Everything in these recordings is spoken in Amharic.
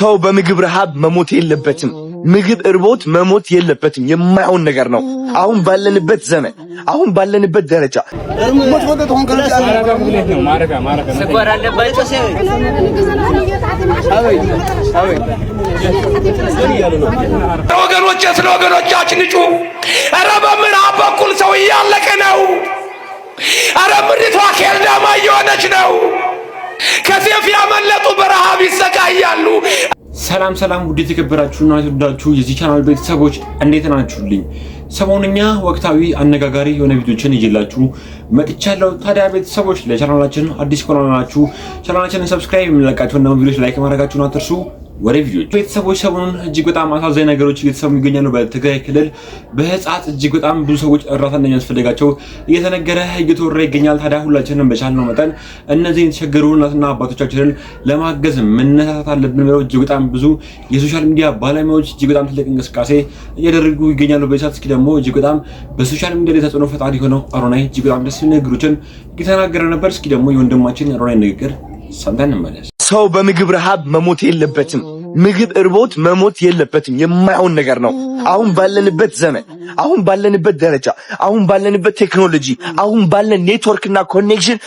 ሰው በምግብ ረሃብ መሞት የለበትም። ምግብ እርቦት መሞት የለበትም። የማይሆን ነገር ነው። አሁን ባለንበት ዘመን፣ አሁን ባለንበት ደረጃ ወገኖች ስለ ወገኖቻችን ጩ። ኧረ በምዕራብ በኩል ሰው እያለቀ ነው። ኧረ ምድሪቷ ኬልዳማ እየሆነች ነው። ከሴፍ ያመለጡ በረሃብ ይሰቃያሉ። ሰላም ሰላም፣ ውድ የተከበራችሁና የተወደዳችሁ የዚህ ቻናል ቤተሰቦች እንዴት ናችሁልኝ? ሰሞኑኛ ወቅታዊ አነጋጋሪ የሆነ ቪዲዮችን ይዤላችሁ መጥቻለሁ። ታዲያ ቤተሰቦች ለቻናላችን አዲስ ከሆናችሁ ቻናላችንን ሰብስክራይብ፣ የምንለቃቸውን ቪዲዮዎች ላይክ ማድረጋችሁን አትርሱ። ወደ ቪዲዮች ቤተሰቦች ሰሞኑን እጅግ በጣም አሳዛኝ ነገሮች እየተሰሙ ይገኛሉ። በትግራይ ክልል በህፃት እጅግ በጣም ብዙ ሰዎች እርዳታ እንደሚያስፈልጋቸው እየተነገረ እየተወራ ይገኛል። ታዲያ ሁላችንም በቻልነው መጠን እነዚህን የተቸገሩ እናትና አባቶቻችንን ለማገዝ መነሳሳት አለብን ብለው እጅግ በጣም ብዙ የሶሻል ሚዲያ ባለሙያዎች እጅግ በጣም ትልቅ እንቅስቃሴ እያደረጉ ይገኛሉ። በሰዓት እስኪ ደግሞ እጅግ በጣም በሶሻል ሚዲያ ላይ ተጽዕኖ ፈጣሪ ሆነው አሮናይ እጅግ በጣም ደስ የሚል ንግግሮችን እየተናገረ ነበር። እስኪ ደግሞ የወንድማችን አሮናይ ንግግር ሰምተን እንመለስ። ሰው በምግብ ረሃብ መሞት የለበትም። ምግብ እርቦት መሞት የለበትም። የማይሆን ነገር ነው። አሁን ባለንበት ዘመን፣ አሁን ባለንበት ደረጃ፣ አሁን ባለንበት ቴክኖሎጂ፣ አሁን ባለን ኔትወርክና ኮኔክሽን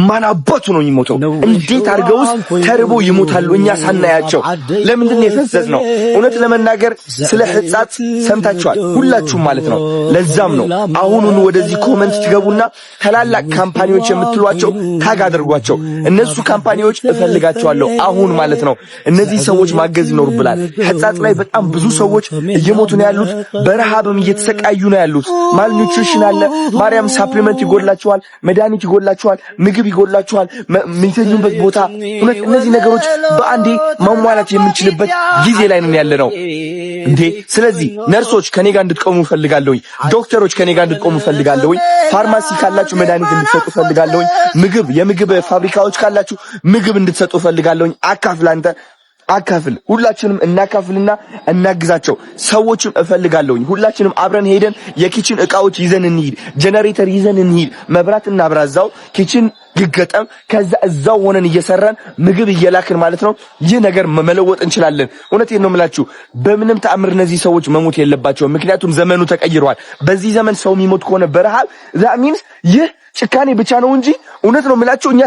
ማን አባቱ ነው የሚሞተው? እንዴት አድርገውስ ተርቦ ይሞታሉ እኛ ሳናያቸው? ለምንድን ነው የፈዘዝ ነው? እውነት ለመናገር ስለ ህፃት ሰምታችኋል ሁላችሁም ማለት ነው። ለዛም ነው አሁኑን ወደዚህ ኮመንት ትገቡና ታላላቅ ካምፓኒዎች የምትሏቸው ታግ አድርጓቸው። እነሱ ካምፓኒዎች እፈልጋቸዋለሁ አሁን ማለት ነው። እነዚህ ሰዎች ማገዝ ይኖርብናል። ህፃት ላይ በጣም ብዙ ሰዎች እየሞቱ ነው ያሉት። በረሃብም እየተሰቃዩ ነው ያሉት። ማልኒውትሪሽን አለ። ማርያም ሳፕሊመንት ይጎላቸዋል፣ መድኃኒት ይጎላቸዋል፣ ምግብ ይጎላቸዋል፣ የሚተኙበት ቦታ። እውነት እነዚህ ነገሮች በአንዴ ማሟላት የምንችልበት ጊዜ ላይ ነን ያለነው እንዴ። ስለዚህ ነርሶች ከኔ ጋር እንድትቆሙ ፈልጋለሁ። ዶክተሮች ከኔ ጋር እንድትቆሙ ፈልጋለሁ። ፋርማሲ ካላችሁ መድኃኒት እንድትሰጡ ፈልጋለሁ። የምግብ ፋብሪካዎች ካላችሁ ምግብ እንድትሰጡ ፈልጋለሁ። አካፍል። ሁላችንም እናካፍልና እናግዛቸው። ሰዎችን እፈልጋለሁ። ሁላችንም አብረን ሄደን የኪችን እቃዎች ይዘን እንሂድ፣ ጄነሬተር ይዘን እንሂድ፣ መብራት እናብራዛው፣ ኪችን ይገጠም። ከዛ እዛው ሆነን እየሰራን ምግብ እየላክን ማለት ነው ይህ ነገር መለወጥ እንችላለን። እውነቴን ነው የምላችሁ። በምንም ተአምር እነዚህ ሰዎች መሞት የለባቸውም። ምክንያቱም ዘመኑ ተቀይሯል። በዚህ ዘመን ሰው የሚሞት ከሆነ በረሃብ that means ይህ ጭካኔ ብቻ ነው እንጂ እውነት ነው የምላችሁ እኛ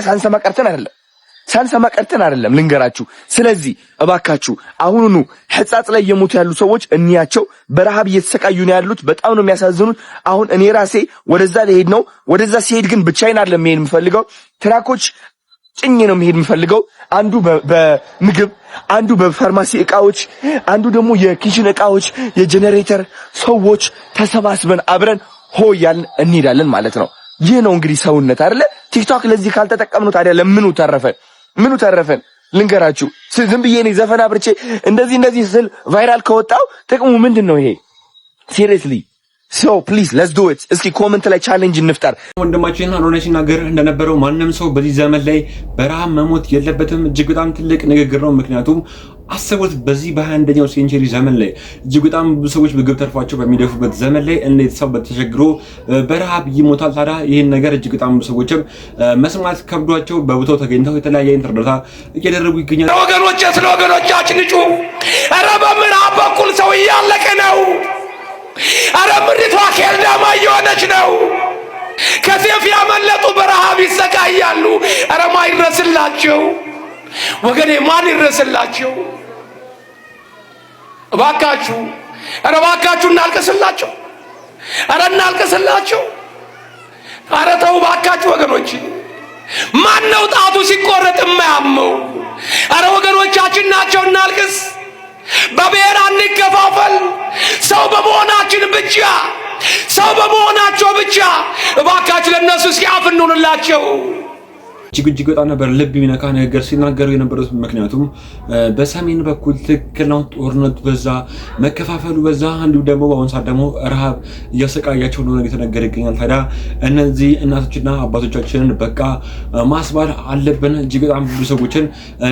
ሳንሰማ ቀርተን አይደለም ልንገራችሁ። ስለዚህ እባካችሁ አሁኑኑ ህፃጽ ላይ የሞቱ ያሉ ሰዎች እንያቸው። በረሃብ እየተሰቃዩ ነው ያሉት። በጣም ነው የሚያሳዝኑት። አሁን እኔ ራሴ ወደዛ ልሄድ ነው። ወደዛ ሲሄድ ግን ብቻዬን አይደለም መሄድ የምፈልገው። ትራኮች ጭኜ ነው መሄድ የምፈልገው። አንዱ በምግብ፣ አንዱ በፋርማሲ እቃዎች፣ አንዱ ደግሞ የኪችን እቃዎች፣ የጄነሬተር ሰዎች ተሰባስበን አብረን ሆያልን እንሄዳለን ማለት ነው። ይህ ነው እንግዲህ ሰውነት አይደለ? ቲክቶክ ለዚህ ካልተጠቀምነው ታዲያ ምኑ ተረፈን? ልንገራችሁ። ዝም ብዬ እኔ ዘፈን አብርቼ እንደዚህ ስል ቫይራል ከወጣው ጥቅሙ ምንድነው? ይሄ ሲሪየስሊ So please let's do it። እስኪ ኮሜንት ላይ ቻሌንጅ እንፍጠር። ወንድማችን አሮናይ ሲናገር እንደነበረው ማንም ሰው በዚህ ዘመን ላይ በረሃብ መሞት የለበትም። እጅግ በጣም ትልቅ ንግግር ነው። ምክንያቱም አስቡት፣ በዚህ በ21ኛው ሴንቸሪ ዘመን ላይ እጅግ በጣም ብዙ ሰዎች ምግብ ተርፏቸው በሚደፉበት ዘመን ላይ እንዴት ሰው በተቸግሮ በረሃብ ይሞታል? ታዲያ ይህን ነገር እጅግ በጣም ብዙ ሰዎችም መስማት ከብዷቸው በቦታው ተገኝተው የተለያየ አይነት እርዳታ እያደረጉ ይገኛሉ። ወገኖች ስለ ወገኖቻችን ጩ። ኧረ በምዕራብ በኩል ሰው እያለቀ ነው። ኧረ ምድሪቷ ኬልዳማ እየሆነች ነው። ከሴፍ ያመለጡ በረሃብ ይሰቃያሉ። ኧረ ማን ይድረስላቸው ወገኔ? ማን ይድረስላቸው? እባካችሁ፣ ኧረ እባካችሁ እናልቅስላቸው። ኧረ እናልቅስላቸው። ኧረ ተው እባካችሁ ወገኖች። ማን ነው ጣቱ ሲቆረጥ የማያመው? ኧረ ወገኖቻችን ናቸው። እናልቅስ። በብሔር አንከፋፈል። ሰው በመሆናቸው ብቻ እባካችሁ ለነሱ ሲያፍ እንሆንላቸው። እጅግ በጣም ነበር ልብ የሚነካ ነገር ሲናገሩ የነበሩት። ምክንያቱም በሰሜን በኩል ትክክል ነው፣ ጦርነቱ በዛ፣ መከፋፈሉ በዛ፣ እንዲሁ ደግሞ በአሁኑ ሰዓት ደግሞ ረሃብ እያሰቃያቸው ነው እየተነገረ ይገኛል። ታዲያ እነዚህ እናቶችና አባቶቻችንን በቃ ማስባል አለብን። እጅግ በጣም ብዙ ሰዎችን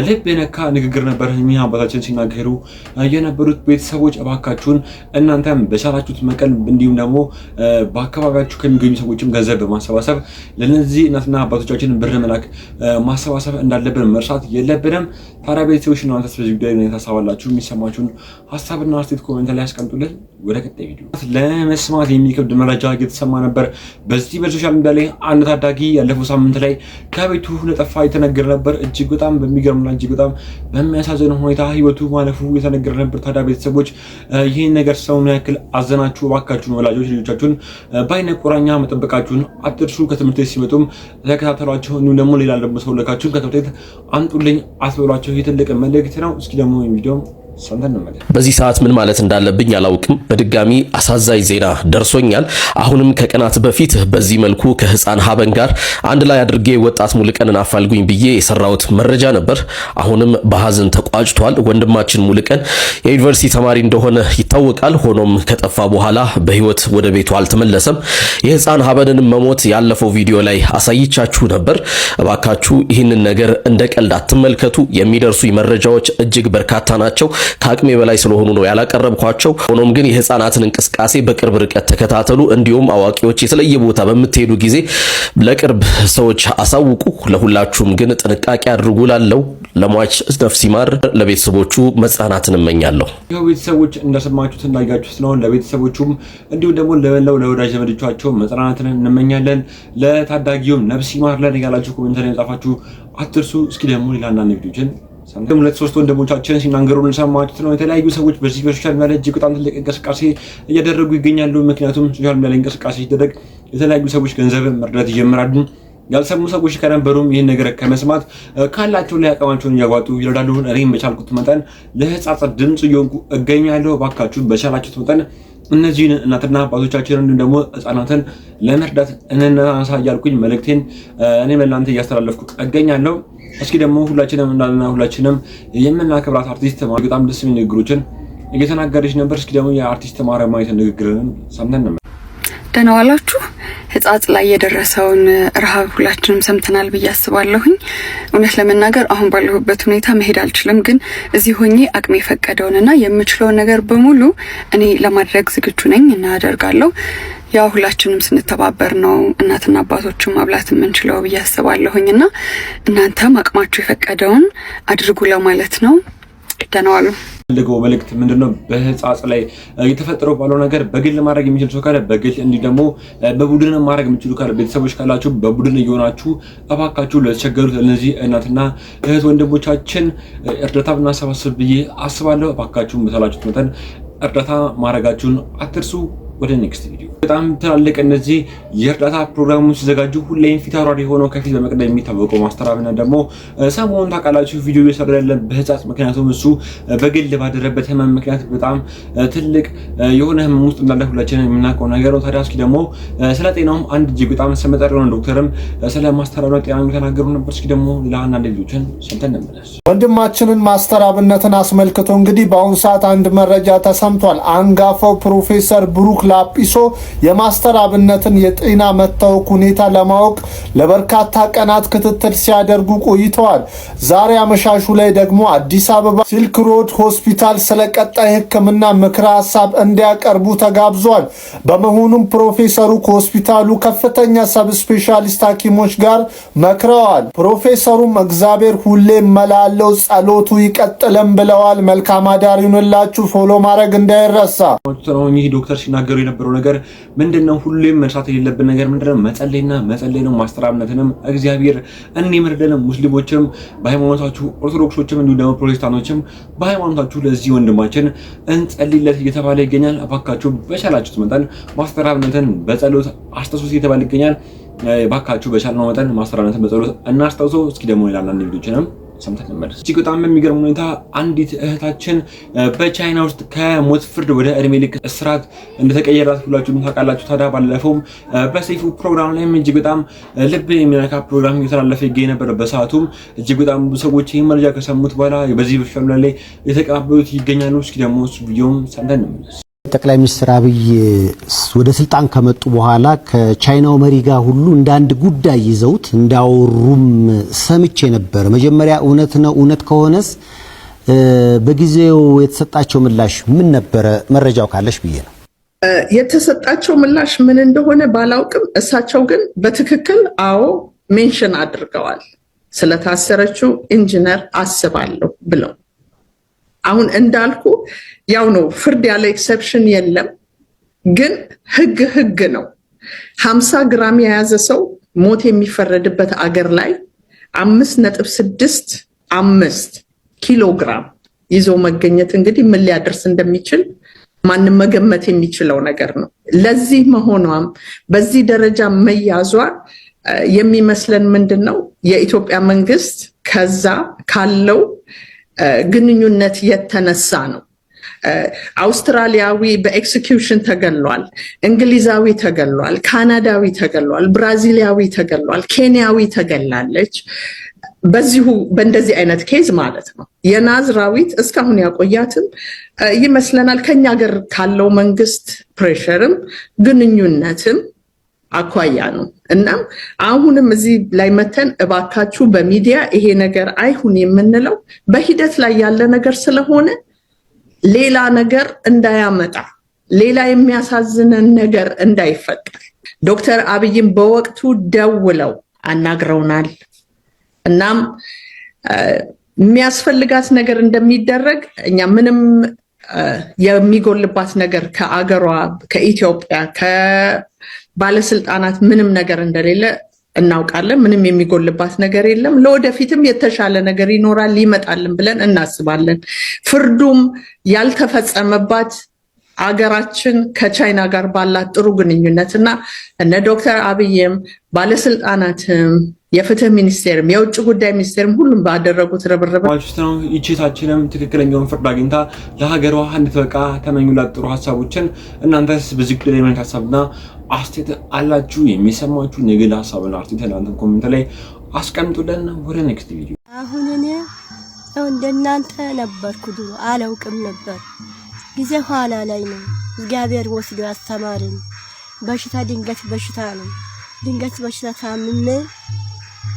ልብ የነካ ንግግር ነበር እኚህ አባታችን ሲናገሩ የነበሩት። ቤተሰቦች እባካችሁን እናንተም በቻላችሁት መጠን እንዲሁም ደግሞ በአካባቢያችሁ ከሚገኙ ሰዎችም ገንዘብ በማሰባሰብ ለነዚህ እናትና አባቶቻችን ብር መላክ ማሰባሰብ እንዳለብን መርሳት የለብንም። ታዲያ ቤተሰቦች እናንተስ በዚህ ጉዳይ ምን ታስባላችሁ? የሚሰማችሁን ሐሳብና አስተያየት ኮሜንት ላይ አስቀምጡልን። ወደ ቀጣይ ቪዲዮ ለመስማት የሚከብድ መረጃ እየተሰማ ነበር። በዚህ በሶሻል ሚዲያ ላይ አንድ ታዳጊ ያለፈው ሳምንት ላይ ከቤቱ እንደጠፋ የተነገረ ነበር። እጅግ በጣም በሚገርምና እጅግ በጣም በሚያሳዝን ሁኔታ ህይወቱ ማለፉ የተነገረ ነበር። ታዲያ ቤተሰቦች ይህን ነገር ሰውን ያክል አዘናችሁ፣ እባካችሁን ወላጆች ልጆቻችሁን በአይነ ቁራኛ መጠበቃችሁን አትርሱ። ከትምህርት ቤት ሲመጡም ተከታተሏቸው። እንዲሁም ደግሞ ሌላ ደግሞ ሰው ልካችሁን ከትምህርት ቤት አምጡልኝ አትበሏቸው። ይህ ትልቅ መልእክት ነው። እስኪ ደግሞ ቪዲዮ በዚህ ሰዓት ምን ማለት እንዳለብኝ አላውቅም። በድጋሚ አሳዛኝ ዜና ደርሶኛል። አሁንም ከቀናት በፊት በዚህ መልኩ ከህፃን ሀበን ጋር አንድ ላይ አድርጌ ወጣት ሙሉቀንን አፋልጉኝ ብዬ የሰራሁት መረጃ ነበር። አሁንም በሐዘን ተቋጭቷል። ወንድማችን ሙሉቀን የዩኒቨርሲቲ ተማሪ እንደሆነ ይታወቃል። ሆኖም ከጠፋ በኋላ በህይወት ወደ ቤቱ አልተመለሰም። የህፃን ሀበንን መሞት ያለፈው ቪዲዮ ላይ አሳይቻችሁ ነበር። እባካችሁ ይህንን ነገር እንደ ቀልድ አትመልከቱ። የሚደርሱኝ መረጃዎች እጅግ በርካታ ናቸው። ከአቅሜ በላይ ስለሆኑ ነው ያላቀረብኳቸው። ሆኖም ግን የህፃናትን እንቅስቃሴ በቅርብ ርቀት ተከታተሉ። እንዲሁም አዋቂዎች የተለየ ቦታ በምትሄዱ ጊዜ ለቅርብ ሰዎች አሳውቁ። ለሁላችሁም ግን ጥንቃቄ አድርጉ። ላለው ለሟች ነፍስ ይማር፣ ለቤተሰቦቹ መጽናናትን እመኛለሁ። ይኸው ቤተሰቦች እንደሰማችሁት እንዳያችሁት ነው። ለቤተሰቦቹም እንዲሁም ደግሞ ለበላው ለወዳጅ ዘመዶቻቸው መጽናናትን እንመኛለን። ለታዳጊውም ነፍስ ይማር ያላችሁ ኮሜንት ላይ ጻፋችሁ አትርሱ። እስኪ ደግሞ ሌላና ቪዲዮችን ሰምተም ሁለት ሶስት ወንድሞቻችን ሲናገሩ እንሰማችሁት ነው። የተለያዩ ሰዎች በዚህ በሶሻል ሚዲያ ላይ እጅግ በጣም ትልቅ እንቅስቃሴ እያደረጉ ይገኛሉ። ምክንያቱም ሶሻል ሚዲያ ላይ እንቅስቃሴ ሲደረግ የተለያዩ ሰዎች ገንዘብ መርዳት ይጀምራሉ። ያልሰሙ ሰዎች ከነበሩም ይህን ነገር ከመስማት ካላቸው ላይ አቅማቸውን እያዋጡ ይረዳሉ። እኔም በቻልኩት መጠን ለህፃናት ድምጽ እየሆንኩ እገኛለሁ። እባካችሁ በቻላችሁት መጠን እነዚህን እናትና አባቶቻችንን እንዲሁም ደግሞ ህፃናትን ለመርዳት እንነሳ እያልኩኝ መልእክቴን እኔም ለእናንተ እያስተላለፍኩ እገኛለሁ። እስኪ ደግሞ ሁላችንም እንዳልና ሁላችንም የምናከብራት አርቲስት በጣም ደስ የሚል ንግግሮችን እየተናገረች ነበር። እስኪ ደግሞ የአርቲስት ማርያማዊት ንግግርን ሰምተን ነው። ደህና ዋላችሁ። ህጻጽ ላይ የደረሰውን ረሃብ ሁላችንም ሰምተናል ብዬ አስባለሁኝ። እውነት ለመናገር አሁን ባለሁበት ሁኔታ መሄድ አልችልም፣ ግን እዚህ ሆኜ አቅሜ የፈቀደውንና የምችለውን ነገር በሙሉ እኔ ለማድረግ ዝግጁ ነኝ እና አደርጋለሁ። ያው ሁላችንም ስንተባበር ነው እናትና አባቶችን ማብላት የምንችለው ብዬ አስባለሁኝ እና እናንተም አቅማችሁ የፈቀደውን አድርጉ ለማለት ነው። ደህና ዋሉ። ልገው መልእክት ምንድነው? በህፃጽ ላይ የተፈጠረው ባለው ነገር በግል ማድረግ የሚችል ሰው ካለ በግል እንዲህ ደግሞ በቡድን ማድረግ የሚችሉ ካለ ቤተሰቦች ካላችሁ በቡድን እየሆናችሁ እባካችሁ ለተቸገሩት እነዚህ እናትና እህት ወንድሞቻችን እርዳታ ብናሰባስብ ብዬ አስባለሁ። እባካችሁ በተላችሁት መጠን እርዳታ ማድረጋችሁን አትርሱ። ወደ ኔክስት ቪዲዮ በጣም ትላልቅ እነዚህ የእርዳታ ፕሮግራሞች ሲዘጋጁ ሁሌም ፊት አውራሪ ሆነው ከፊት በመቅደም የሚታወቀው ማስተር አብና ደግሞ ሰሞኑን ታውቃላችሁ ቪዲዮ እየሰራ ያለ በህፃጽ ምክንያቱም እሱ በግል ባደረበት ህመም ምክንያት በጣም ትልቅ የሆነ ህመም ውስጥ እንዳለ ሁላችንም የምናውቀው ነገር ነው። ታዲያ እስኪ ደግሞ ስለ ጤናውም አንድ እጅግ በጣም ስመጥር የሆነ ዶክተርም ስለ ማስተር አብና ጤና የተናገሩ ነበር። እስኪ ደግሞ ሌላ አንድ ልጆችን ሰምተን እንመለስ። ወንድማችንን ማስተር አብነትን አስመልክቶ እንግዲህ በአሁኑ ሰዓት አንድ መረጃ ተሰምቷል። አንጋፋው ፕሮፌሰር ብሩክ ላጲሶ የማስተር አብነትን የጤና መታወክ ሁኔታ ለማወቅ ለበርካታ ቀናት ክትትል ሲያደርጉ ቆይተዋል። ዛሬ አመሻሹ ላይ ደግሞ አዲስ አበባ ሲልክ ሮድ ሆስፒታል ስለቀጣይ ሕክምና ምክረ ሀሳብ እንዲያቀርቡ ተጋብዟል። በመሆኑም ፕሮፌሰሩ ከሆስፒታሉ ከፍተኛ ሰብ ስፔሻሊስት ሐኪሞች ጋር መክረዋል። ፕሮፌሰሩም እግዚአብሔር ሁሌም መላለው ጸሎቱ ይቀጥልም ብለዋል። መልካም አዳር ይሁንላችሁ። ፎሎ ማድረግ እንዳይረሳ። ይህ ዶክተር ሲናገሩ የነበረው ነገር ምንድነው? ሁሌም መርሳት የሌለብን ነገር ምንድነው? መጸለይና መጸለይ ነው። ማስተር አብነትንም እግዚአብሔር እንዲምርደን ሙስሊሞችም በሃይማኖታችሁ ኦርቶዶክሶችም እንዲሁ ደግሞ ፕሮቴስታንቶችም በሃይማኖታችሁ ለዚህ ወንድማችን እንጸልይለት እየተባለ ይገኛል። እባካችሁ በቻላችሁት መጠን ማስተር አብነትን በጸሎት አስተሱት እየተባለ ይገኛል። እባካችሁ በቻልነው መጠን ማስተር አብነትን በጸሎት እናስታውሰው። እስኪ ደግሞ ሌላና ቪዲዮችንም ሰምተን እንመለስ። እጅግ በጣም በሚገርም ሁኔታ አንዲት እህታችን በቻይና ውስጥ ከሞት ፍርድ ወደ እድሜ ልክ እስራት እንደተቀየራት ሁላችሁም ታውቃላችሁ። ታዲያ ባለፈውም በሰይፉ ፕሮግራም ላይም እጅግ በጣም ልብ የሚነካ ፕሮግራም እየተላለፈ ይገኝ ነበር። በሰዓቱም እጅግ በጣም ብዙ ሰዎች ይህን መረጃ ከሰሙት በኋላ በዚህ በፊልም ላይ የተቀባበሉት ይገኛሉ። እስኪ ደግሞ እሱ ቪዲዮም ሰምተን እንመለስ። ጠቅላይ ሚኒስትር አብይ ወደ ስልጣን ከመጡ በኋላ ከቻይናው መሪ ጋር ሁሉ እንደ አንድ ጉዳይ ይዘውት እንዳወሩም ሰምቼ ነበር። መጀመሪያ እውነት ነው? እውነት ከሆነስ በጊዜው የተሰጣቸው ምላሽ ምን ነበረ? መረጃው ካለሽ ብዬ ነው። የተሰጣቸው ምላሽ ምን እንደሆነ ባላውቅም እሳቸው ግን በትክክል አዎ ሜንሽን አድርገዋል። ስለታሰረችው ኢንጂነር አስባለሁ ብለው አሁን እንዳልኩ ያው ነው ፍርድ ያለ ኤክሰፕሽን የለም፣ ግን ህግ ነው። 50 ግራም የያዘ ሰው ሞት የሚፈረድበት አገር ላይ 5.65 ኪሎ ግራም ይዞ መገኘት እንግዲህ ምን ሊያደርስ እንደሚችል ማንም መገመት የሚችለው ነገር ነው። ለዚህ መሆኗም በዚህ ደረጃ መያዟ የሚመስለን ምንድነው የኢትዮጵያ መንግስት ከዛ ካለው ግንኙነት የተነሳ ነው። አውስትራሊያዊ በኤክስኪዩሽን ተገሏል፣ እንግሊዛዊ ተገሏል፣ ካናዳዊ ተገሏል፣ ብራዚሊያዊ ተገሏል፣ ኬንያዊ ተገላለች። በዚሁ በእንደዚህ አይነት ኬዝ ማለት ነው። የናዝራዊት እስካሁን ያቆያትም ይመስለናል ከኛ ሀገር ካለው መንግስት ፕሬሸርም ግንኙነትም አኳያ ነው። እና አሁንም እዚህ ላይ መተን እባካችሁ በሚዲያ ይሄ ነገር አይሁን የምንለው በሂደት ላይ ያለ ነገር ስለሆነ ሌላ ነገር እንዳያመጣ፣ ሌላ የሚያሳዝነን ነገር እንዳይፈጠር ዶክተር አብይም በወቅቱ ደውለው አናግረውናል። እናም የሚያስፈልጋት ነገር እንደሚደረግ እኛ ምንም የሚጎልባት ነገር ከአገሯ ከኢትዮጵያ ከባለስልጣናት ምንም ነገር እንደሌለ እናውቃለን። ምንም የሚጎልባት ነገር የለም። ለወደፊትም የተሻለ ነገር ይኖራል ይመጣልን ብለን እናስባለን። ፍርዱም ያልተፈጸመባት አገራችን ከቻይና ጋር ባላት ጥሩ ግንኙነትና እነ ዶክተር አብይም ባለስልጣናትም የፍትህ ሚኒስቴርም የውጭ ጉዳይ ሚኒስቴርም ሁሉም ባደረጉት ርብርብ ነው ይቺታችንም ትክክለኛውን ፍርድ አግኝታ ለሀገሯ እንድትበቃ ተመኙላት ጥሩ ሀሳቦችን። እናንተስ በዚህ ጉዳይ ምን ሀሳብና አስተያየት አላችሁ? የሚሰማችሁ ንግል ሀሳብና አስተያየት እናንተም ኮሜንት ላይ አስቀምጡልን። ወደ ኔክስት ቪዲዮ። አሁን እኔ እንደናንተ ነበርኩ፣ ድሮ አላውቅም ነበር። ጊዜ ኋላ ላይ ነው እግዚአብሔር ወስዶ ያስተማረኝ። በሽታ ድንገት በሽታ ነው። ድንገት በሽታ ታምሜ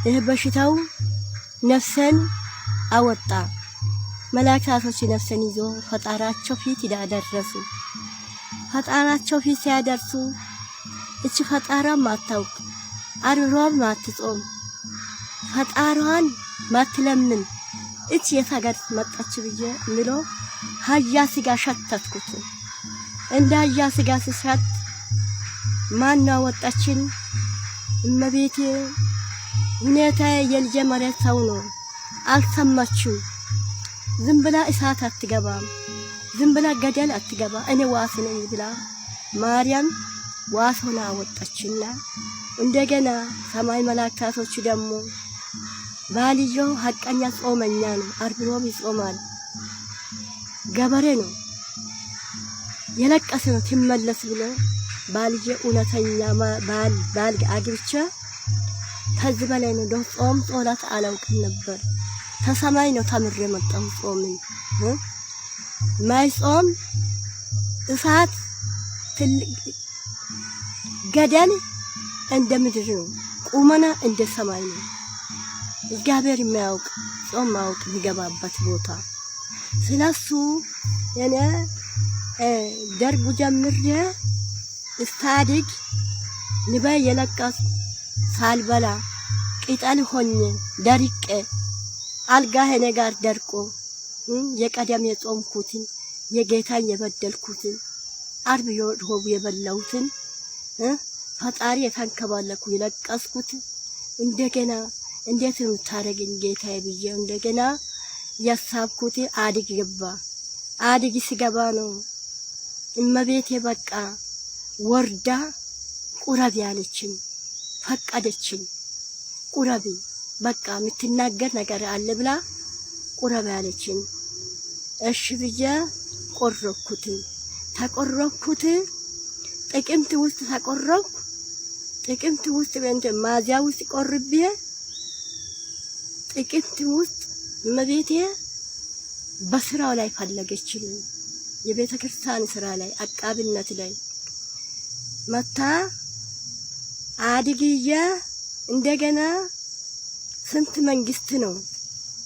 ይሄ በሽታው ነፍሰን አወጣ። መላእክቶች ነፍሰን ይዞ ፈጣራቸው ፊት ያደረሱ። ፈጣራቸው ፊት ሲያደርሱ እቺ ፈጣራ ማታውቅ አርሮብ ማትጾም ፈጣሯን ማትለምን እቺ የታገር መጣች ብዬ ምሎ ሀያ ስጋ ሸተትኩት። እንደ ሀያ ስጋ ሲሸት ማን አወጣችን? እመቤቴ ሁኔታ የልጄ መሬት ሰው ነው። አልሰማችሁ። ዝም ብላ እሳት አትገባም፣ ዝም ብላ ገደል አትገባ። እኔ ዋስ ነኝ ብላ ማርያም ዋስ ሆና አወጣችና እንደገና ሰማይ መላእክቶች ደግሞ ባልየው ሐቀኛ ጾመኛ ነው፣ አርብ ሮብ ይጾማል፣ ገበሬ ነው፣ የለቀሰ ነው ትመለስ ብሎ ባልየ እውነተኛ ባል አግብቼ ከዚህ በላይ ነው ጾም ጾላት አላውቅም ነበር። ተሰማይ ነው ተምሬ መጣሁ ጾምን። ማይጾም እሳት ገደል እንደ ምድር ነው፣ ቁመና እንደ ሰማይ ነው። እግዚአብሔር የሚያውቅ ጾም ማውቅ የሚገባበት ቦታ ስለሱ እኔ ደርጉ ጀምሬ እስታዲግ ንባይ የለቀስ ሳልበላ ቅጠል ሆኜ ደርቄ አልጋ ሄኔ ጋር ደርቆ የቀደም የጾምኩትን የጌታን የበደልኩትን አርብ ሮብ የበላሁትን ፈጣሪ የተንከባለኩ የለቀስኩት እንደገና እንዴት ነው ታረገኝ ጌታዬ ብዬ እንደገና ያሳብኩት አድግ ገባ። አድግ ሲገባ ነው እመቤቴ በቃ ወርዳ ቁረብ ያለችኝ፣ ፈቀደችኝ። ቁረቢ በቃ የምትናገር ነገር አለ ብላ ቁረብ ያለችኝ። እሺ ብዬ ቆረኩት። ተቆረኩት ጥቅምት ውስጥ ተቆረኩ። ጥቅምት ውስጥ ሚያዝያ ውስጥ ቆርቤ ጥቅምት ውስጥ እመቤቴ በስራው ላይ ፈለገችኝ። የቤተ ክርስቲያን ስራ ላይ አቃብነት ላይ መታ አድግዬ እንደገና ስንት መንግስት ነው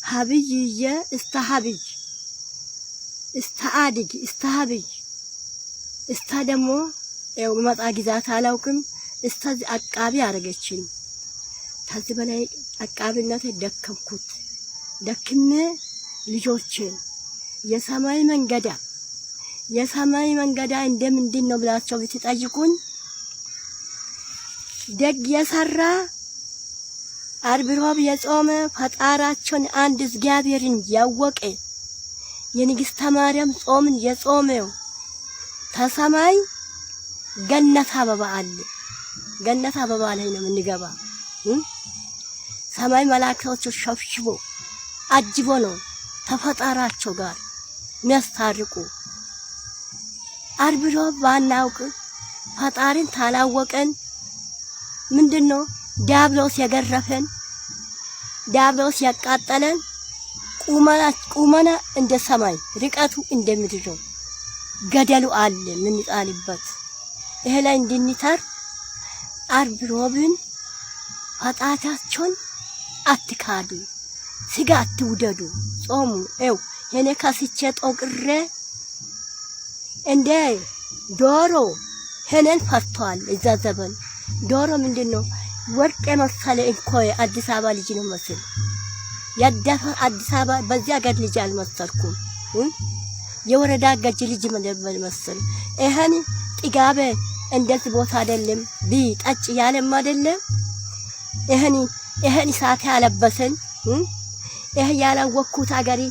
ሀብይዬ እስተ ሀብይ እስተ አድግ እስተ ሀብይ እስታ ደግሞ ያው መጣ ግዛት አላውቅም እስታዚህ አቃቢ አረገችኝ። ከዚህ በላይ አቃቢነት ደከምኩት። ደክሜ ልጆቼን የሰማይ መንገዳ እንደምንድን ነው ብላችሁ ብትጠይቁኝ ደግ የሰራ ዓርብ ሮብ የጾመ ፈጣራቸውን አንድ እግዚአብሔርን ያወቀ የንግሥተ ማርያም ጾምን የጾመው ተሰማይ ገነት አበባ አለ። ገነት አበባ ላይ ነው የምንገባ። ሰማይ መላእክቶች ሸፍሽቦ አጅቦ ነው ተፈጣራቸው ጋር የሚያስታርቁ። ዓርብ ሮብ ባናውቅ ፈጣሪን ታላወቀን ምንድነው ዲያብሎስ የገረፈን ዲያብሎስ ያቃጠለን ቁመና እንደ ሰማይ ርቀቱ እንደ ምድር ነው። ገደሉ አለ ምንጣልበት ይሄ ላይ እንድንተር ዓርብ ሮብን ፈጣሪያቸውን አትካዱ፣ ስጋ አትውደዱ፣ ጾሙ። የኔ ከስቼ ጦቅሬ እንደ ዶሮ ሄነን ፈርቷል። እዛ ዘበን ዶሮ ምንድነው ወርቅ የመሰለ እንኮይ አዲስ አበባ ልጅ ነው መስል ያዳፈ አዲስ አበባ በዚያ ገድ ልጅ አልመሰልኩም። የወረዳ ገጅ ልጅ መደበል መስል ይሄን ጥጋበ እንደዚህ ቦታ አይደለም ቢጠጭ ያለም አይደለም። ይሄን ሰዓት ያለበሰን ይሄ ያላወኩት አገሪ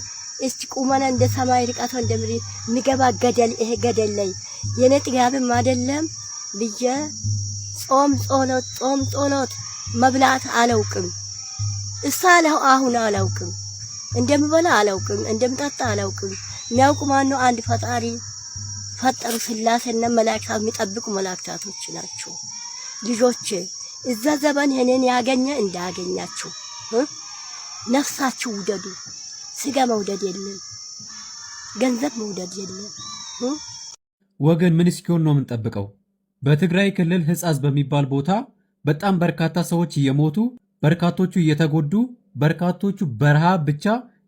እስቲ ቁመና እንደ ሰማይ ርቀቱ እንደምሪ የሚገባ ገደል ይሄ ገደል ላይ የኔ ጥጋብም አይደለም ብዬ ጾም ጸሎት መብላት አላውቅም። እሳለው አሁን አላውቅም። እንደምበላ አላውቅም። እንደምጠጣ አላውቅም። የሚያውቁ ማነው? አንድ ፈጣሪ ፈጠሩ ስላሴና መላእክት የሚጠብቁ መላእክታቶች ናቸው። ልጆች እዛ ዘመን እኔን ያገኘ እንዳያገኛችሁ ነፍሳችሁ ውደዱ። ስጋ መውደድ የለም፣ ገንዘብ መውደድ የለም። ወገን ምን እስኪሆን ነው የምንጠብቀው? በትግራይ ክልል ሕጻዝ በሚባል ቦታ በጣም በርካታ ሰዎች እየሞቱ በርካቶቹ እየተጎዱ በርካቶቹ በረሃብ ብቻ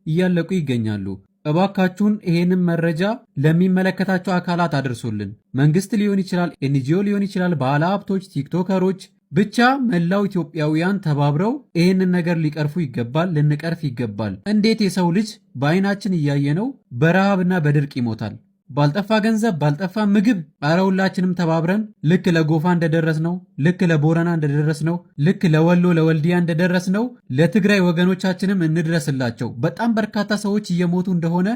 እያለቁ ይገኛሉ። እባካችሁን ይሄንን መረጃ ለሚመለከታቸው አካላት አድርሱልን። መንግስት ሊሆን ይችላል፣ ኤንጂኦ ሊሆን ይችላል፣ ባለ ሀብቶች፣ ቲክቶከሮች ብቻ መላው ኢትዮጵያውያን ተባብረው ይሄንን ነገር ሊቀርፉ ይገባል፣ ልንቀርፍ ይገባል። እንዴት የሰው ልጅ በአይናችን እያየነው በረሃብና በድርቅ ይሞታል? ባልጠፋ ገንዘብ ባልጠፋ ምግብ ኧረ ሁላችንም ተባብረን ልክ ለጎፋ እንደደረስነው ልክ ለቦረና እንደደረስነው ልክ ለወሎ ለወልዲያ እንደደረስነው ለትግራይ ወገኖቻችንም እንድረስላቸው። በጣም በርካታ ሰዎች እየሞቱ እንደሆነ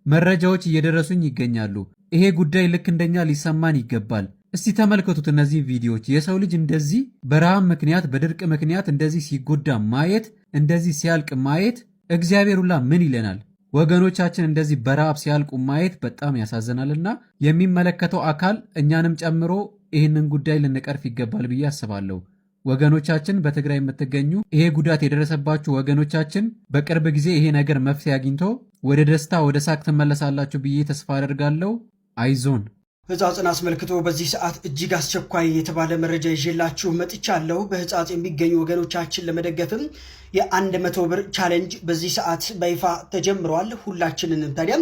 መረጃዎች እየደረሱኝ ይገኛሉ። ይሄ ጉዳይ ልክ እንደኛ ሊሰማን ይገባል። እስቲ ተመልከቱት እነዚህ ቪዲዮዎች። የሰው ልጅ እንደዚህ በረሃብ ምክንያት በድርቅ ምክንያት እንደዚህ ሲጎዳ ማየት፣ እንደዚህ ሲያልቅ ማየት እግዚአብሔር ሁላ ምን ይለናል? ወገኖቻችን እንደዚህ በረሃብ ሲያልቁ ማየት በጣም ያሳዝናልና የሚመለከተው አካል እኛንም ጨምሮ ይህንን ጉዳይ ልንቀርፍ ይገባል ብዬ አስባለሁ። ወገኖቻችን በትግራይ የምትገኙ ይሄ ጉዳት የደረሰባችሁ ወገኖቻችን በቅርብ ጊዜ ይሄ ነገር መፍትሄ አግኝቶ ወደ ደስታ ወደ ሳቅ ትመለሳላችሁ ብዬ ተስፋ አደርጋለሁ። አይዞን። ሕጻጽን አስመልክቶ በዚህ ሰዓት እጅግ አስቸኳይ የተባለ መረጃ ይዤላችሁ መጥቻለሁ። በሕጻጽ የሚገኙ ወገኖቻችን ለመደገፍም የ100 ብር ቻሌንጅ በዚህ ሰዓት በይፋ ተጀምሯል። ሁላችንንም ታዲያ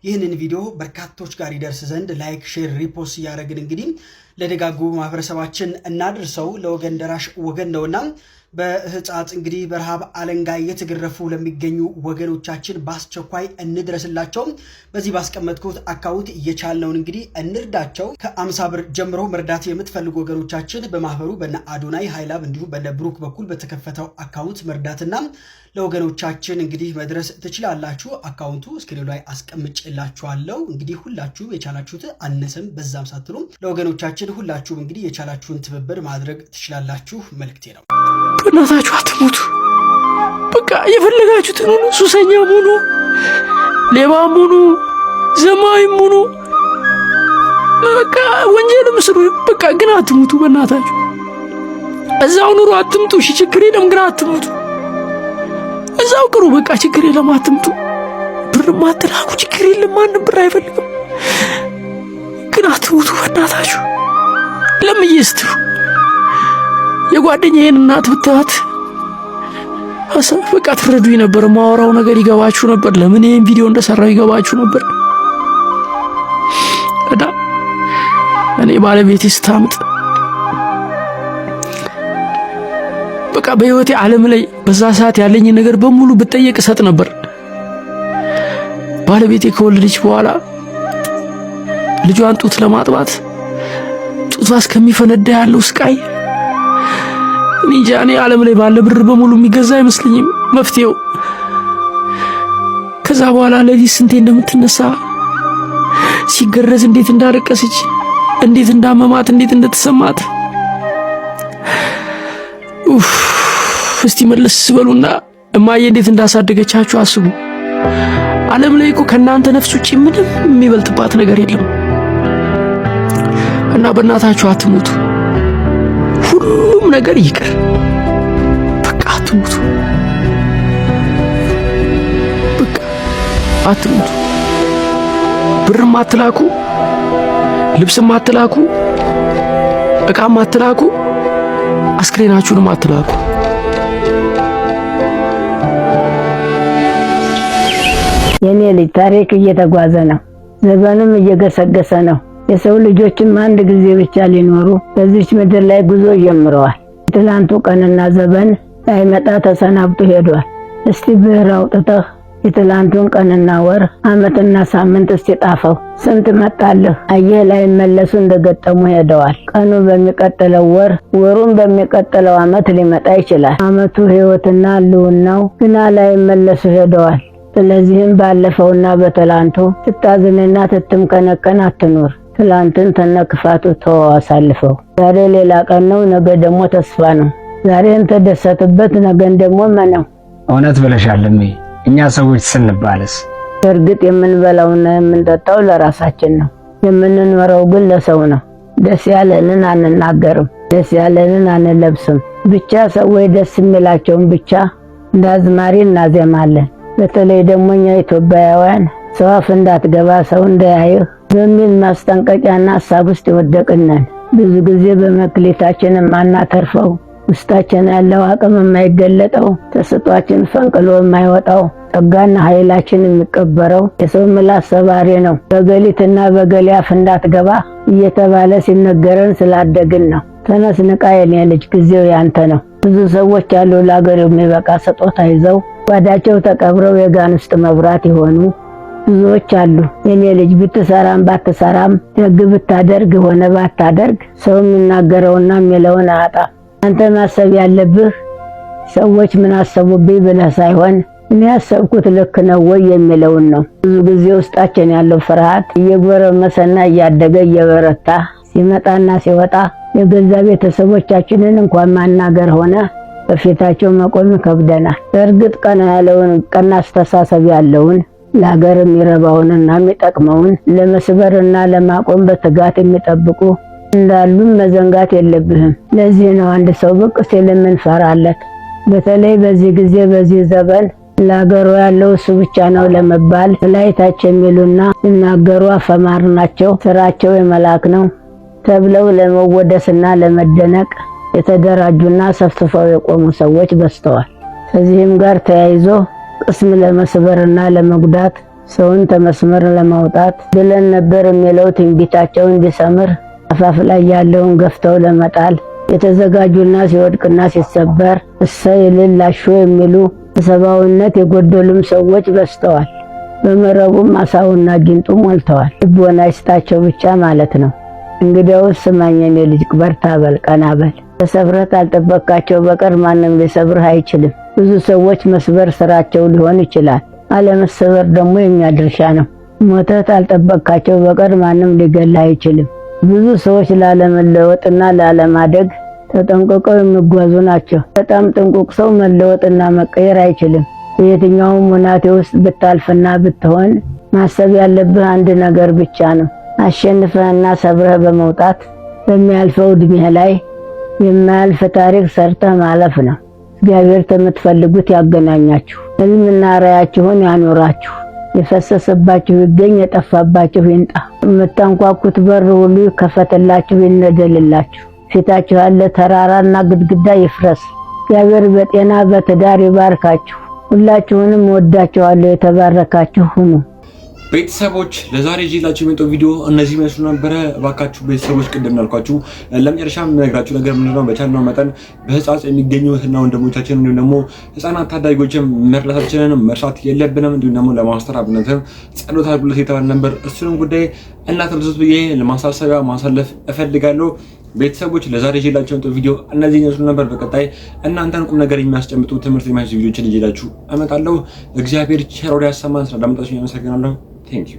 ይህንን ቪዲዮ በርካቶች ጋር ይደርስ ዘንድ ላይክ፣ ሼር፣ ሪፖስት እያደረግን እንግዲህ ለደጋጉ ማህበረሰባችን እናድርሰው። ለወገን ደራሽ ወገን ነውና በሕጻጽ እንግዲህ በረሃብ አለንጋ እየተገረፉ ለሚገኙ ወገኖቻችን በአስቸኳይ እንድረስላቸው። በዚህ ባስቀመጥኩት አካውንት እየቻልነውን እንግዲህ እንርዳቸው። ከ50 ብር ጀምሮ መርዳት የምትፈልጉ ወገኖቻችን በማህበሩ በነ አዶናይ ሃይላብ እንዲሁም በነ ብሩክ በኩል በተከፈተው አካውንት መርዳትና ለወገኖቻችን እንግዲህ መድረስ ትችላላችሁ። አካውንቱ ስክሪኑ ላይ አስቀምጬላችኋለሁ። እንግዲህ ሁላችሁም የቻላችሁት አነሰም በዛም ሳትሉ ለወገኖቻችን ሁላችሁም እንግዲህ የቻላችሁን ትብብር ማድረግ ትችላላችሁ መልክቴ ነው። በእናታችሁ አትሞቱ። በቃ የፈለጋችሁትን ሁኑ። ሱሰኛም ሁኑ፣ ሌባም ሁኑ፣ ዘማዊም ሁኑ፣ በቃ ወንጀልም ስሩ። በቃ ግን አትሙቱ። በእናታችሁ እዛው ኑሩ፣ አትምጡ። እሺ ችግር የለም ግን አትሙቱ። እዛው ቅሩ፣ በቃ ችግር የለም አትምጡ። ብርም አትላኩ፣ ችግር የለም ማንም ብር አይፈልግም። ግን አትሙቱ በእናታችሁ። ለምዬ ስትሉ የጓደኛዬን እናት ብታት ሀሳብ በቃ ትረዱኝ ነበር። ማወራው ነገር ይገባችሁ ነበር። ለምን ይሄን ቪዲዮ እንደሰራው ይገባችሁ ነበር። እና እኔ ባለቤቴ ስታምጥ በቃ በህይወቴ ዓለም ላይ በዛ ሰዓት ያለኝ ነገር በሙሉ ብጠየቅ እሰጥ ነበር። ባለቤቴ ከወለደች በኋላ ልጇን ጡት ለማጥባት ጡቷ እስከሚፈነዳ ያለው ስቃይ እንጃ። እኔ ዓለም ላይ ባለ ብር በሙሉ የሚገዛ አይመስልኝም መፍትሄው። ከዛ በኋላ ለሊት ስንቴ እንደምትነሳ ሲገረዝ እንዴት እንዳለቀሰች እንዴት እንዳመማት እንዴት እንደተሰማት እስቲ መለስ በሉና እማዬ እንዴት እንዳሳደገቻችሁ አስቡ። ዓለም ላይ እኮ ከናንተ ነፍስ ውጪ ምንም የሚበልጥባት ነገር የለም። እና በእናታችሁ አትሙቱ። ሁሉም ነገር ይቅር፣ በቃ አትሙቱ። በቃ አትሙቱ። ብርም አትላኩ፣ ልብስም አትላኩ፣ ዕቃም አትላኩ፣ አስክሬናችሁንም አትላኩ። የኔ ልጅ ታሪክ እየተጓዘ ነው፣ ዘመንም እየገሰገሰ ነው። የሰው ልጆችም አንድ ጊዜ ብቻ ሊኖሩ በዚች ምድር ላይ ጉዞ ጀምረዋል። የትላንቱ ቀንና ዘመን ሳይመጣ ተሰናብቶ ሄዷል። እስቲ ብዕር አውጥተህ የትላንቱን ቀንና ወር ዓመትና ሳምንት እስቲ ጣፈው። ስንት መጣልህ አየህ ላይ መለሱ እንደገጠሙ ሄደዋል። ቀኑ በሚቀጥለው ወር፣ ወሩን በሚቀጥለው ዓመት ሊመጣ ይችላል። ዓመቱ ሕይወትና ልውናው ግና ላይ መለሱ ሄደዋል። ስለዚህም ባለፈውና በትላንቱ ትታዝንና ትትምከነከን አትኑር። ትላንትን ተነክፋቱ ተወው አሳልፈው። ዛሬ ሌላ ቀን ነው፣ ነገ ደግሞ ተስፋ ነው። ዛሬን ተደሰትበት፣ ነገን ደግሞ መነው። እውነት ብለሻል እሜ። እኛ ሰዎች ስንባልስ እርግጥ የምንበላውና የምንጠጣው ለራሳችን ነው፣ የምንኖረው ግን ለሰው ነው። ደስ ያለንን አንናገርም፣ ደስ ያለንን አንለብስም። ብቻ ሰዎች ደስ የሚላቸውን ብቻ እንደ አዝማሪ እናዜማለን። በተለይ ደግሞ እኛ ኢትዮጵያውያን ሰው አፍ እንዳትገባ ሰው እንዳያይህ በሚል ማስጠንቀቂያና ሐሳብ ውስጥ የወደቅነን። ብዙ ጊዜ በመክሊታችን የማናተርፈው፣ ውስጣችን ያለው አቅም የማይገለጠው፣ ተስጧችን ፈንቅሎ የማይወጣው፣ ጸጋና ኃይላችን የሚቀበረው የሰው ምላስ ሰባሪ ነው። በገሊትና በገሊ አፍ እንዳትገባ እየተባለ ሲነገረን ስላደግን ነው። ተነስ ንቃ የኔ ልጅ፣ ጊዜው ያንተ ነው። ብዙ ሰዎች አሉ ለአገር የሚበቃ ስጦታ ይዘው ጓዳቸው ተቀብረው የጋን ውስጥ መብራት የሆኑ ብዙዎች አሉ። የኔ ልጅ ብትሰራም ባትሰራም፣ ደግ ብታደርግ ሆነ ባታደርግ ሰው የሚናገረውና የሚለውን አያጣም። አንተ ማሰብ ያለብህ ሰዎች ምን አሰቡብኝ ብለህ ሳይሆን እኔ ያሰብኩት ልክ ነው ወይ የሚለውን ነው። ብዙ ጊዜ ውስጣችን ያለው ፍርሃት እየጎረመሰና እያደገ እየበረታ ሲመጣና ሲወጣ የገዛ ቤተሰቦቻችንን እንኳን ማናገር ሆነ በፊታቸው መቆም ይከብደናል። እርግጥ ቀና ያለውን ቀና አስተሳሰብ ያለውን ለሀገር የሚረባውንና የሚጠቅመውን ለመስበርና ለማቆም በትጋት የሚጠብቁ እንዳሉም መዘንጋት የለብህም። ለዚህ ነው አንድ ሰው ብቅ ሲል የምንፈራለት። በተለይ በዚህ ጊዜ በዚህ ዘመን ለሀገሩ ያለው እሱ ብቻ ነው ለመባል ላይታች የሚሉና ሲናገሩ አፈማር ናቸው፣ ስራቸው የመላክ ነው ተብለው ለመወደስና ለመደነቅ የተደራጁና ሰፍስፈው የቆሙ ሰዎች በዝተዋል። ከዚህም ጋር ተያይዞ ቅስም ለመስበርና ለመጉዳት ሰውን ተመስመር ለማውጣት ብለን ነበር የሚለው ትንቢታቸው እንዲሰምር አፋፍ ላይ ያለውን ገፍተው ለመጣል የተዘጋጁና ሲወድቅና ሲሰበር እሰይ ልላሹ የሚሉ ሰብአዊነት የጎደሉም ሰዎች በዝተዋል። በመረቡም አሳውና ጊንጡ ሞልተዋል። ልቦና ይስጣቸው ብቻ ማለት ነው። እንግዲያውስ ስማኝ የኔ ልጅ፣ በርታ በል፣ ቀና በል። ተሰብረህ አልጠበቃቸው በቀር ማንም ሊሰብርህ አይችልም። ብዙ ሰዎች መስበር ስራቸው ሊሆን ይችላል፣ አለመሰበር ደግሞ የኛ ድርሻ ነው። ሞተህ አልጠበቃቸው በቀር ማንም ሊገልህ አይችልም። ብዙ ሰዎች ላለመለወጥና ላለማደግ ተጠንቅቀው የሚጓዙ ናቸው። በጣም ጥንቁቅ ሰው መለወጥና መቀየር አይችልም። በየትኛውም ሁናቴ ውስጥ ብታልፍና ብትሆን ማሰብ ያለብህ አንድ ነገር ብቻ ነው። አሸንፈህና ሰብረህ በመውጣት በሚያልፈው ዕድሜህ ላይ የማያልፍ ታሪክ ሰርተህ ማለፍ ነው። እግዚአብሔር ከምትፈልጉት ያገናኛችሁ፣ ሕልምና ራዕያችሁን ያኖራችሁ። የፈሰሰባችሁ ይገኝ፣ የጠፋባችሁ ይንጣ። የምታንኳኩት በር ሁሉ ይከፈትላችሁ፣ ይነደልላችሁ። ፊታችሁ ያለ ተራራና ግድግዳ ይፍረስ። እግዚአብሔር በጤና በትዳር ይባርካችሁ። ሁላችሁንም ወዳችኋለሁ። የተባረካችሁ ሁኑ። ቤተሰቦች ለዛሬ ይዤላችሁ የመጣው ቪዲዮ እነዚህ መስሉ ነበረ። እባካችሁ ቤተሰቦች ቅድም እንዳልኳችሁ ለመጨረሻም ነግራችሁ ነገር ምንድነው በቻልነው መጠን በህፃጽ የሚገኙ እህትና ወንድሞቻችን እንዲሁም ደግሞ ህፃናት ታዳጊዎችን መርዳታችንን መርሳት የለብንም። እንዲሁም ደግሞ ለማስተር አብነትም ጸሎት አድርጉለት የተባለ ነበር። እሱንም ጉዳይ እናትርሱት ብዬ ለማሳሰቢያ ማሳለፍ እፈልጋለሁ። ቤተሰቦች ለዛሬ ይዤላችሁ የመጣው ቪዲዮ እነዚህ መስሉ ነበር። በቀጣይ እናንተን ቁም ነገር የሚያስጨምጡ ትምህርት የሚያስይዙ ቪዲዮችን ይዤላችሁ እመጣለሁ። እግዚአብሔር ቸር ያሰማን። ስለዳመጣችሁ አመሰግናለሁ። Thank you.